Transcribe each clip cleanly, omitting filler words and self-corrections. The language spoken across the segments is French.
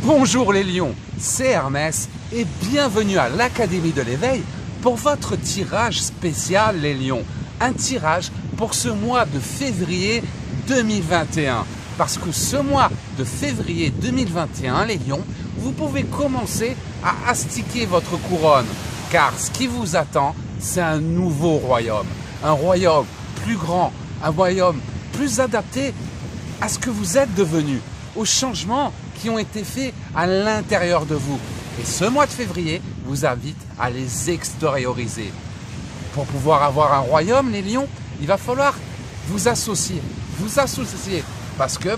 Bonjour les lions, c'est Hermès et bienvenue à l'Académie de l'éveil pour votre tirage spécial les lions. Un tirage pour ce mois de février 2021. Parce que ce mois de février 2021, les lions, vous pouvez commencer à astiquer votre couronne. Car ce qui vous attend, c'est un nouveau royaume. Un royaume plus grand, un royaume plus adapté à ce que vous êtes devenu, aux changements qui ont été faits à l'intérieur de vous. Et ce mois de février vous invite à les extérioriser. Pour pouvoir avoir un royaume, les lions, il va falloir vous associer. Vous associer. Parce que,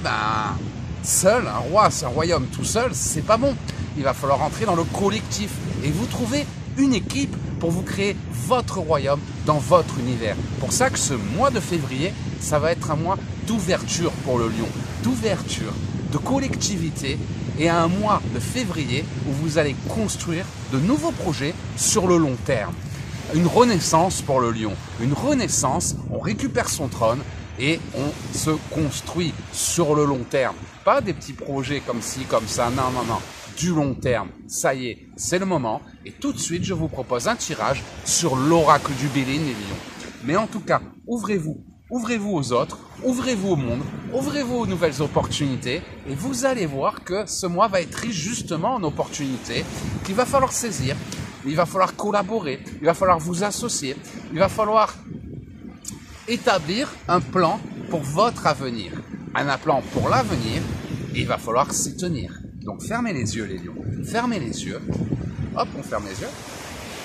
seul, un roi, c'est un royaume tout seul, c'est pas bon. Il va falloir entrer dans le collectif et vous trouver une équipe pour vous créer votre royaume dans votre univers. Pour ça que ce mois de février, ça va être un mois d'ouverture pour le lion, d'ouverture, de collectivité et un mois de février où vous allez construire de nouveaux projets sur le long terme. Une renaissance pour le lion, une renaissance, on récupère son trône et on se construit sur le long terme. Pas des petits projets comme ci, comme ça, non, non, non. Du long terme, ça y est, c'est le moment. Et tout de suite, je vous propose un tirage sur l'oracle du Bélin, les lions. Mais en tout cas, ouvrez-vous. Ouvrez-vous aux autres, ouvrez-vous au monde, ouvrez-vous aux nouvelles opportunités et vous allez voir que ce mois va être riche justement en opportunités qu'il va falloir saisir, il va falloir collaborer, il va falloir vous associer, il va falloir établir un plan pour votre avenir, un plan pour l'avenir et il va falloir s'y tenir. Donc fermez les yeux les lions, fermez les yeux, hop on ferme les yeux,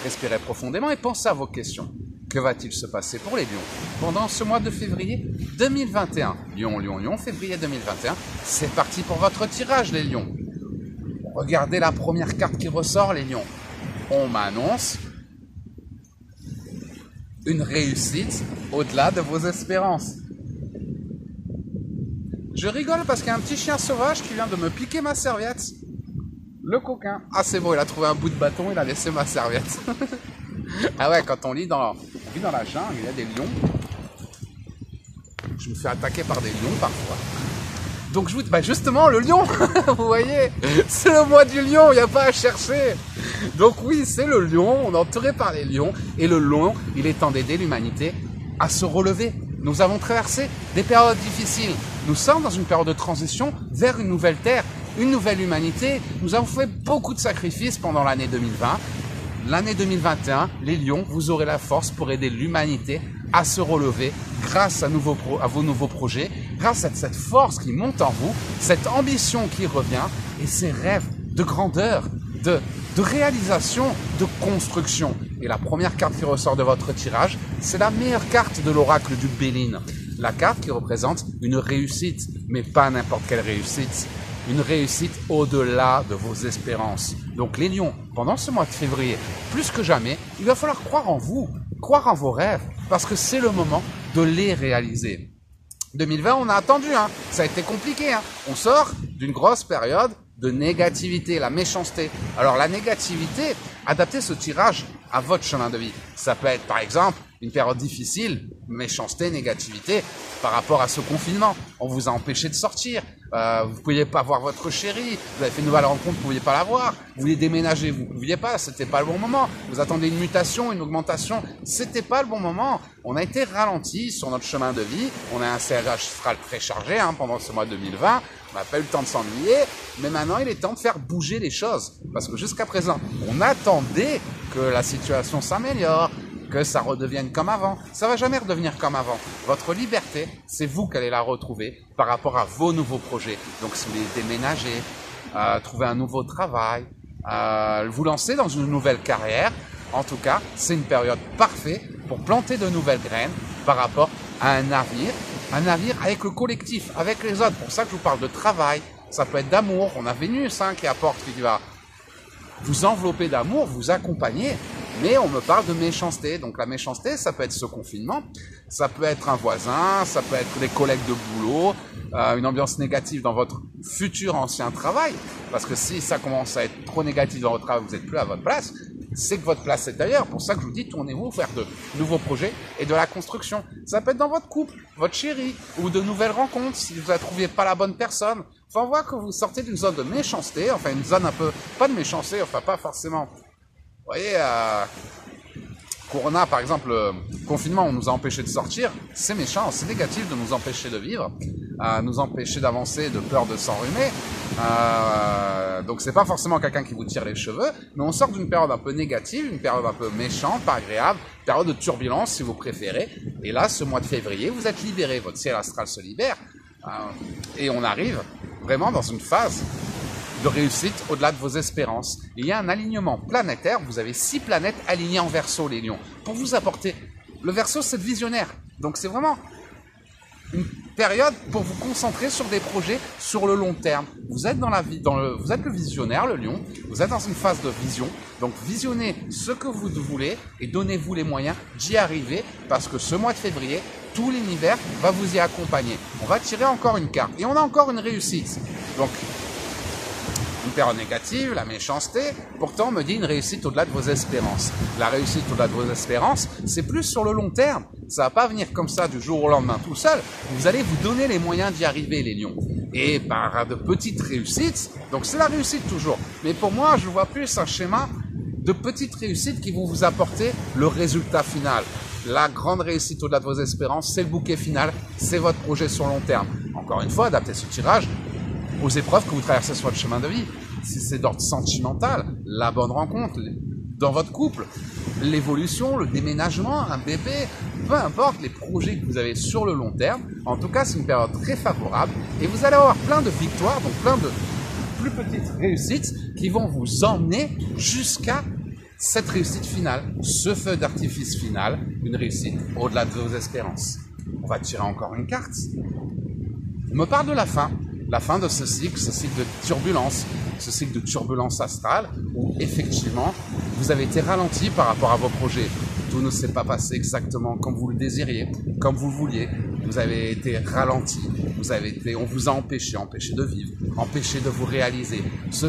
respirez profondément et pensez à vos questions. Que va-t-il se passer pour les lions pendant ce mois de février 2021? Lion, lion, lion, février 2021. C'est parti pour votre tirage, les lions. Regardez la première carte qui ressort, les lions. On m'annonce une réussite au-delà de vos espérances. Je rigole parce qu'il y a un petit chien sauvage qui vient de me piquer ma serviette. Le coquin. Ah, c'est bon, il a trouvé un bout de bâton, il a laissé ma serviette. Ah ouais, quand on vit dans la jungle, il y a des lions. Je me fais attaquer par des lions parfois. Donc justement, le lion, vous voyez, c'est le mois du lion, il n'y a pas à chercher. Donc oui, c'est le lion, on est entouré par les lions. Et le lion, il est temps d'aider l'humanité à se relever. Nous avons traversé des périodes difficiles. Nous sommes dans une période de transition vers une nouvelle terre, une nouvelle humanité. Nous avons fait beaucoup de sacrifices pendant l'année 2020. L'année 2021, les lions, vous aurez la force pour aider l'humanité à se relever grâce à vos nouveaux projets, grâce à cette force qui monte en vous, cette ambition qui revient et ces rêves de grandeur, de réalisation, de construction. Et la première carte qui ressort de votre tirage, c'est la meilleure carte de l'oracle du Bélin. La carte qui représente une réussite, mais pas n'importe quelle réussite. Une réussite au-delà de vos espérances. Donc les lions, pendant ce mois de février, plus que jamais, il va falloir croire en vous, croire en vos rêves, parce que c'est le moment de les réaliser. 2020, on a attendu, ça a été compliqué. On sort d'une grosse période de négativité, la méchanceté. Alors la négativité, adaptez ce tirage à votre chemin de vie. Ça peut être par exemple une période difficile, méchanceté, négativité, par rapport à ce confinement. On vous a empêché de sortir. Vous ne pouviez pas voir votre chérie, vous avez fait une nouvelle rencontre, vous ne pouviez pas la voir, vous vouliez déménager, vous ne pouviez pas, c'était pas le bon moment, vous attendez une mutation, une augmentation, c'était pas le bon moment. On a été ralenti sur notre chemin de vie, on a un CRH astral très chargé pendant ce mois 2020, on n'a pas eu le temps de s'ennuyer, mais maintenant il est temps de faire bouger les choses, parce que jusqu'à présent, on attendait que la situation s'améliore, que ça redevienne comme avant. Ça va jamais redevenir comme avant. Votre liberté, c'est vous qui allez la retrouver par rapport à vos nouveaux projets. Donc si vous voulez déménager, trouver un nouveau travail, vous lancer dans une nouvelle carrière, en tout cas, c'est une période parfaite pour planter de nouvelles graines par rapport à un navire avec le collectif, avec les autres. Pour ça que je vous parle de travail, ça peut être d'amour. On a Vénus qui apporte, qui va vous envelopper d'amour, vous accompagner. Mais on me parle de méchanceté. Donc la méchanceté, ça peut être ce confinement, ça peut être un voisin, ça peut être des collègues de boulot, une ambiance négative dans votre futur ancien travail. Parce que si ça commence à être trop négatif dans votre travail, vous n'êtes plus à votre place. c'est que votre place est ailleurs. Pour ça que je vous dis, tournez-vous vers de nouveaux projets et de la construction. Ça peut être dans votre couple, votre chérie, ou de nouvelles rencontres si vous ne trouviez pas la bonne personne. Enfin, on voit que vous sortez d'une zone de méchanceté, enfin une zone un peu, pas de méchanceté, enfin pas forcément. Vous voyez, Corona, par exemple, confinement, on nous a empêchés de sortir, c'est méchant, c'est négatif de nous empêcher de vivre, nous empêcher d'avancer de peur de s'enrhumer. Donc c'est pas forcément quelqu'un qui vous tire les cheveux, mais on sort d'une période un peu négative, une période un peu méchante, pas agréable, période de turbulence si vous préférez. Et là, ce mois de février, vous êtes libéré, votre ciel astral se libère, et on arrive vraiment dans une phase de réussite au-delà de vos espérances. Il y a un alignement planétaire, vous avez 6 planètes alignées en Verseau, les lions, pour vous apporter. Le Verseau, c'est le visionnaire, donc c'est vraiment une période pour vous concentrer sur des projets sur le long terme. Vous êtes dans la vie, vous êtes le visionnaire, le lion, vous êtes dans une phase de vision, donc visionnez ce que vous voulez et donnez-vous les moyens d'y arriver, parce que ce mois de février, tout l'univers va vous y accompagner. On va tirer encore une carte, et on a encore une réussite. Donc, une période négative, la méchanceté, pourtant on me dit une réussite au-delà de vos espérances. La réussite au-delà de vos espérances, c'est plus sur le long terme. Ça va pas venir comme ça du jour au lendemain tout seul. Vous allez vous donner les moyens d'y arriver, les lions. Et par de petites réussites, donc c'est la réussite toujours. Mais pour moi, je vois plus un schéma de petites réussites qui vont vous apporter le résultat final. La grande réussite au-delà de vos espérances, c'est le bouquet final, c'est votre projet sur long terme. Encore une fois, adaptez ce tirage aux épreuves que vous traversez sur votre chemin de vie. Si c'est d'ordre sentimental, la bonne rencontre, dans votre couple, l'évolution, le déménagement, un bébé, peu importe les projets que vous avez sur le long terme, en tout cas c'est une période très favorable et vous allez avoir plein de victoires, donc plein de plus petites réussites qui vont vous emmener jusqu'à cette réussite finale, ce feu d'artifice final, une réussite au-delà de vos espérances. On va tirer encore une carte. On me parle de la fin de ce cycle de turbulence, ce cycle de turbulence astrale, où effectivement, vous avez été ralenti par rapport à vos projets. Tout ne s'est pas passé exactement comme vous le désiriez, comme vous le vouliez. Vous avez été ralenti, on vous a empêché de vivre, empêché de vous réaliser. C'est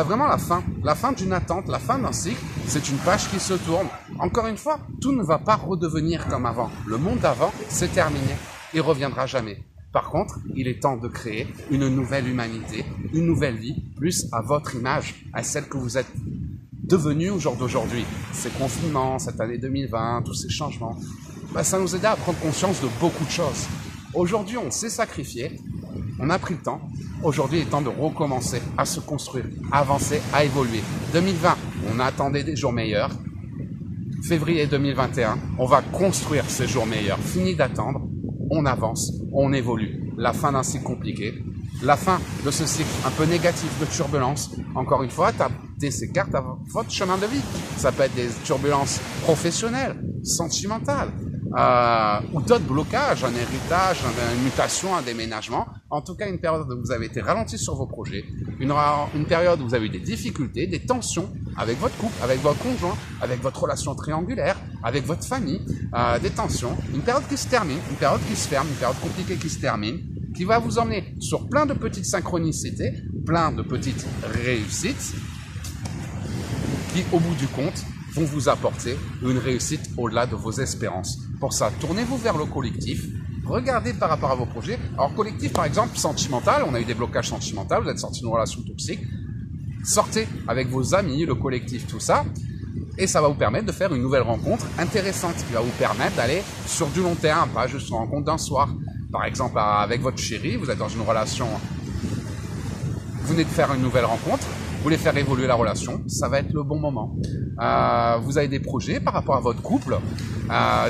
vraiment la fin d'une attente, la fin d'un cycle, c'est une page qui se tourne. Encore une fois, tout ne va pas redevenir comme avant. Le monde d'avant, c'est terminé, il reviendra jamais. Par contre, il est temps de créer une nouvelle humanité, une nouvelle vie, plus à votre image, à celle que vous êtes devenu au jour d'aujourd'hui. Ces confinements, cette année 2020, tous ces changements, ça nous aide à prendre conscience de beaucoup de choses. Aujourd'hui, on s'est sacrifié, on a pris le temps. Aujourd'hui, il est temps de recommencer à se construire, à avancer, à évoluer. 2020, on attendait des jours meilleurs. Février 2021, on va construire ces jours meilleurs. Fini d'attendre. On avance, on évolue. La fin d'un cycle compliqué, la fin de ce cycle un peu négatif de turbulence. Encore une fois, tapez ces cartes à votre chemin de vie. Ça peut être des turbulences professionnelles, sentimentales, ou d'autres blocages, un héritage, une mutation, un déménagement. En tout cas, une période où vous avez été ralenti sur vos projets, une période où vous avez eu des difficultés, des tensions avec votre couple, avec votre conjoint, avec votre relation triangulaire, avec votre famille, des tensions, une période qui se termine, une période qui se ferme, une période compliquée qui se termine, qui va vous emmener sur plein de petites synchronicités, plein de petites réussites, qui, au bout du compte, vont vous apporter une réussite au-delà de vos espérances. Pour ça, tournez-vous vers le collectif, regardez par rapport à vos projets. Alors, collectif, par exemple, sentimental, on a eu des blocages sentimentaux, vous êtes sorti d'une relation toxique, sortez avec vos amis, le collectif, tout ça, et ça va vous permettre de faire une nouvelle rencontre intéressante, qui va vous permettre d'aller sur du long terme, pas juste une rencontre d'un soir. Par exemple, avec votre chérie, vous êtes dans une relation, vous venez de faire une nouvelle rencontre, vous voulez faire évoluer la relation, ça va être le bon moment. Vous avez des projets par rapport à votre couple,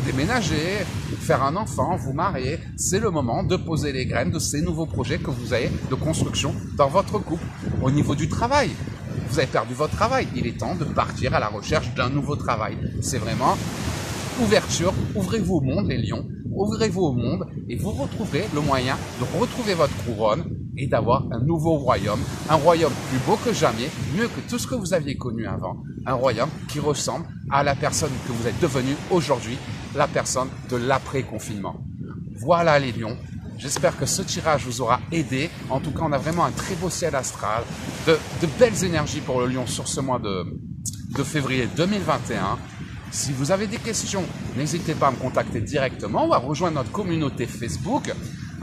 déménager, faire un enfant, vous marier, c'est le moment de poser les graines de ces nouveaux projets que vous avez de construction dans votre couple. Au niveau du travail, vous avez perdu votre travail, il est temps de partir à la recherche d'un nouveau travail. C'est vraiment ouverture, ouvrez-vous au monde les lions, ouvrez-vous au monde et vous retrouverez le moyen de retrouver votre couronne et d'avoir un nouveau royaume, un royaume plus beau que jamais, mieux que tout ce que vous aviez connu avant, un royaume qui ressemble à la personne que vous êtes devenue aujourd'hui, la personne de l'après-confinement. Voilà les lions, J'espère que ce tirage vous aura aidé. En tout cas, on a vraiment un très beau ciel astral, de belles énergies pour le Lion sur ce mois de février 2021. Si vous avez des questions, n'hésitez pas à me contacter directement ou à rejoindre notre communauté Facebook.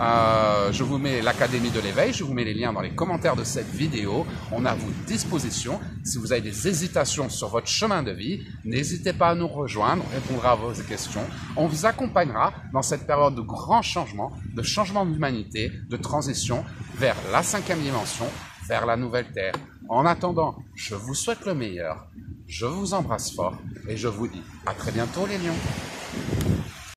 Je vous mets l'Académie de l'éveil, je vous mets les liens dans les commentaires de cette vidéo. On est à votre disposition. Si vous avez des hésitations sur votre chemin de vie, n'hésitez pas à nous rejoindre, on répondra à vos questions. On vous accompagnera dans cette période de grands changements, de changement de l'humanité, de transition vers la 5e dimension, vers la nouvelle Terre. En attendant, je vous souhaite le meilleur. Je vous embrasse fort et je vous dis à très bientôt les lions.